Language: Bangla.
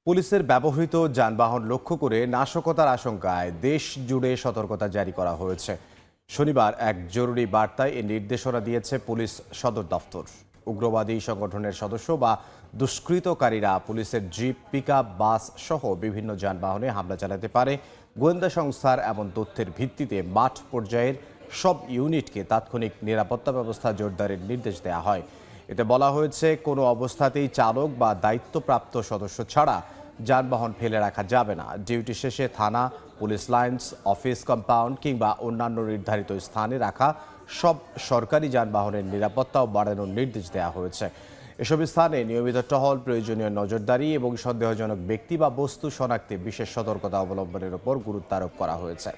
পুলিশের ব্যবহৃত যানবাহন লক্ষ্য করে নাশকতার আশঙ্কায় দেশ জুড়ে সতর্কতা জারি করা হয়েছে। শনিবার এক জরুরি বার্তায় এ নির্দেশনা দিয়েছে পুলিশ সদর দফতর। উগ্রবাদী সংগঠনের সদস্য বা দুষ্কৃতকারীরা পুলিশের জিপ, পিকআপ, বাস সহ বিভিন্ন যানবাহনে হামলা চালাতে পারে। গোয়েন্দা সংস্থার এমন তথ্যের ভিত্তিতে মাঠ পর্যায়ের সব ইউনিটকে তাৎক্ষণিক নিরাপত্তা ব্যবস্থা জোরদারের নির্দেশ দেওয়া হয়। এতে বলা হয়েছে, কোনো অবস্থাতেই চালক বা দায়িত্বপ্রাপ্ত সদস্য ছাড়া যানবাহন ফেলে রাখা যাবে না। ডিউটি শেষে থানা, পুলিশ লাইন্স, অফিস কম্পাউন্ড কিংবা অন্যান্য নির্ধারিত স্থানে রাখা সব সরকারি যানবাহনের নিরাপত্তাও বাড়ানোর নির্দেশ দেওয়া হয়েছে। এসব স্থানে নিয়মিত টহল, প্রয়োজনীয় নজরদারি এবং সন্দেহজনক ব্যক্তি বা বস্তু শনাক্তে বিশেষ সতর্কতা অবলম্বনের উপর গুরুত্ব আরোপ করা হয়েছে।